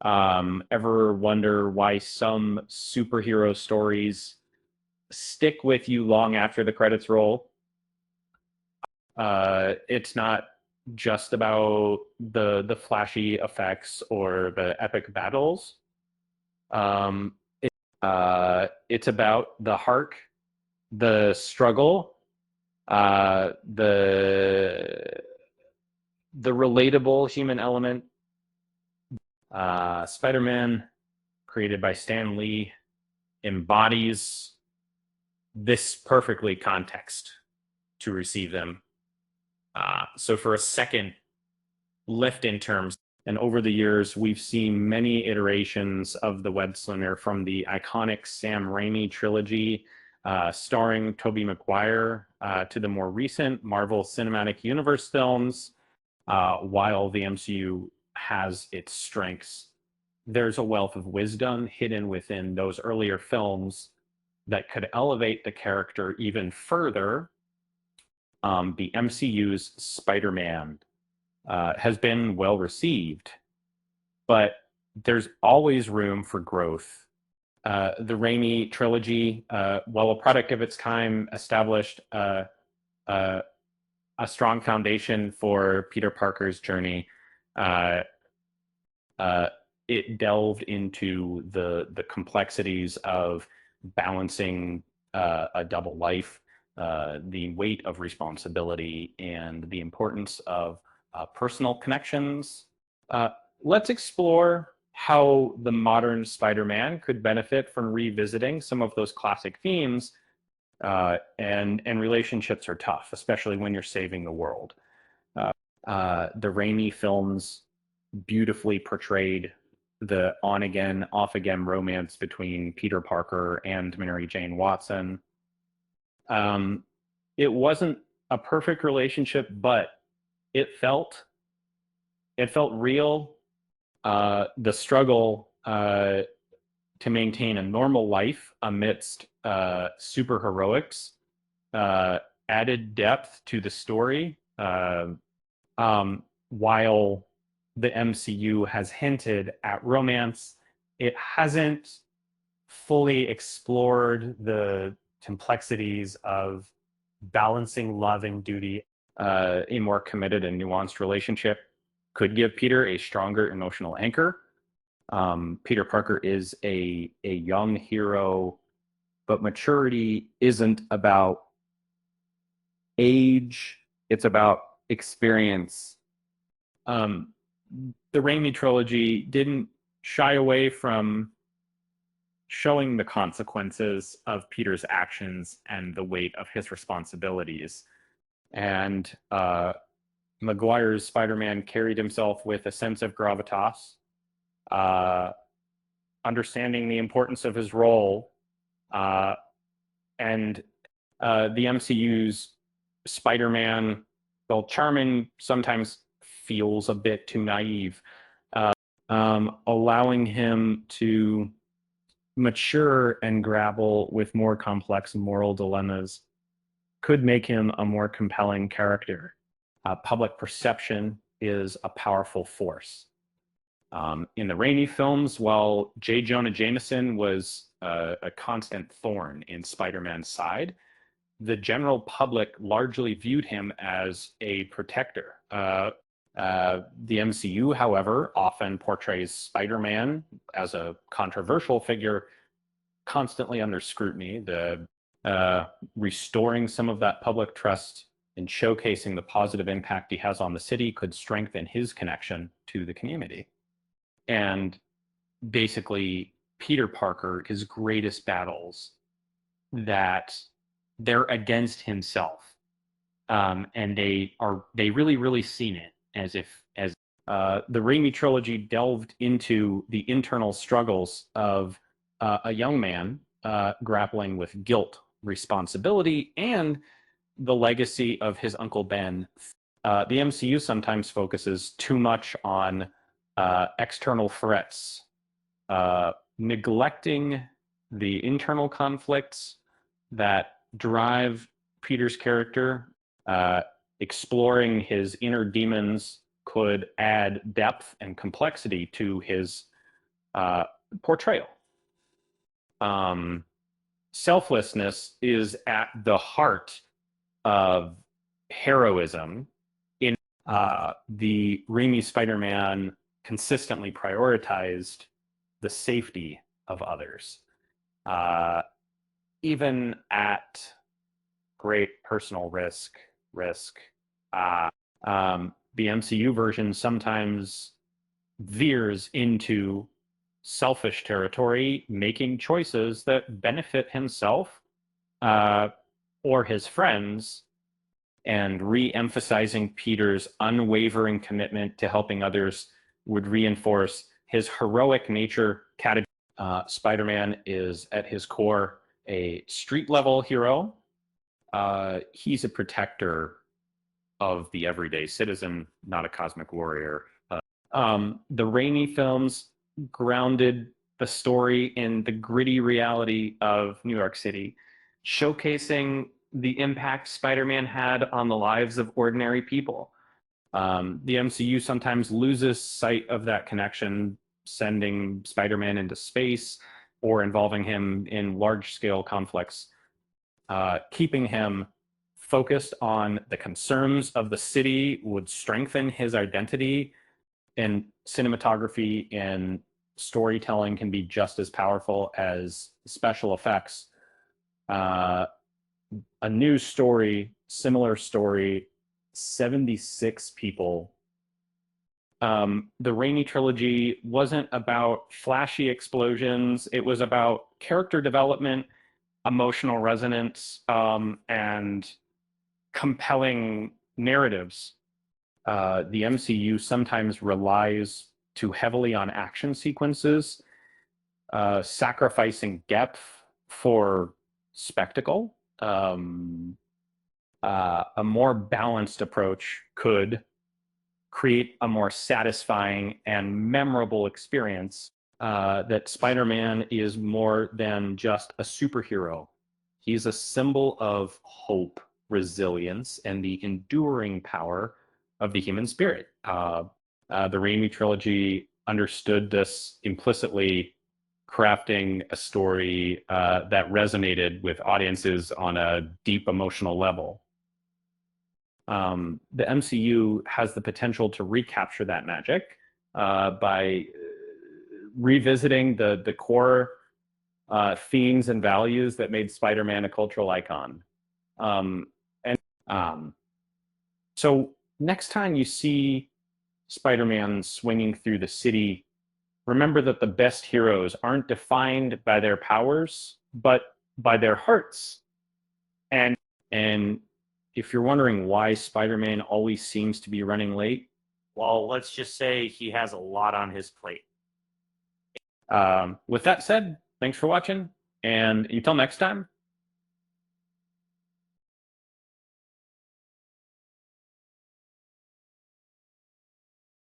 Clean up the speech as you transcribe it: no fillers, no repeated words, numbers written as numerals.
Ever wonder why some superhero stories stick with you long after the credits roll? It's not just about the flashy effects or the epic battles. Um, it's about the heart, the struggle, the relatable human element. Spider-Man, created by Stan Lee, embodies this perfectly context to receive them. So for a second lift in terms, and over the years, we've seen many iterations of the web slinger, from the iconic Sam Raimi trilogy, starring Tobey Maguire, to the more recent Marvel Cinematic Universe films. While the MCU has its strengths, there's a wealth of wisdom hidden within those earlier films that could elevate the character even further. The MCU's Spider-Man has been well received, but there's always room for growth. The Raimi trilogy, while a product of its time, established uh, a strong foundation for Peter Parker's journey. Uh, uh, it delved into the complexities of balancing a double life, the weight of responsibility, and the importance of personal connections. Uh, let's explore how the modern Spider-Man could benefit from revisiting some of those classic themes. And relationships are tough, especially when you're saving the world. The Raimi films beautifully portrayed the on again, off again romance between Peter Parker and Mary Jane Watson. Um, it wasn't a perfect relationship, but it felt it felt real. The struggle to maintain a normal life amidst super heroics uh, added depth to the story. While the MCU has hinted at romance, it hasn't fully explored the complexities of balancing love and duty. A more committed and nuanced relationship could give Peter a stronger emotional anchor. Peter Parker is a young hero, but maturity isn't about age, it's about experience. Um, the Raimi trilogy didn't shy away from showing the consequences of Peter's actions and the weight of his responsibilities. And Maguire's Spider-Man carried himself with a sense of gravitas, uh, understanding the importance of his role, uh, and the MCU's Spider-Man, while charming, sometimes feels a bit too naive, allowing him to mature and grapple with more complex moral dilemmas could make him a more compelling character. Public perception is a powerful force. In the Raimi films, while J. Jonah Jameson was a constant thorn in Spider-Man's side, the general public largely viewed him as a protector. The MCU, however, often portrays Spider-Man as a controversial figure, constantly under scrutiny. The restoring some of that public trust and showcasing the positive impact he has on the city could strengthen his connection to the community. And basically, Peter Parker, his greatest battles, that they're against himself, and they really seen it as if as the Raimi trilogy delved into the internal struggles of a young man grappling with guilt, responsibility, and the legacy of his uncle Ben. The MCU sometimes focuses too much on external threats, neglecting the internal conflicts that drive Peter's character. Exploring his inner demons could add depth and complexity to his portrayal. Selflessness is at the heart of heroism. In the Raimi Spider-Man consistently prioritized the safety of others, even at great personal risk. The MCU version sometimes veers into selfish territory, making choices that benefit himself or his friends, and re-emphasizing Peter's unwavering commitment to helping others would reinforce his heroic nature. Spider-Man is at his core a street-level hero. He's a protector of the everyday citizen, not a cosmic warrior. The Raimi films grounded the story in the gritty reality of New York City, showcasing the impact Spider-Man had on the lives of ordinary people. The MCU sometimes loses sight of that connection, sending Spider-Man into space or involving him in large-scale conflicts, keeping him focused on the concerns of the city would strengthen his identity. And cinematography and storytelling can be just as powerful as special effects. A new story, similar story, 76 people. The Raimi trilogy wasn't about flashy explosions. It was about character development, emotional resonance, and compelling narratives. The MCU sometimes relies too heavily on action sequences, sacrificing depth for spectacle. A more balanced approach could create a more satisfying and memorable experience. That Spider-Man is more than just a superhero. He's a symbol of hope, resilience, and the enduring power of the human spirit. The Raimi trilogy understood this implicitly, crafting a story that resonated with audiences on a deep emotional level. The MCU has the potential to recapture that magic by revisiting the core themes and values that made Spider-Man a cultural icon. So next time you see Spider-Man swinging through the city, remember that the best heroes aren't defined by their powers, but by their hearts. And if you're wondering why Spider-Man always seems to be running late, well, let's just say he has a lot on his plate. With that said, thanks for watching, and until next time,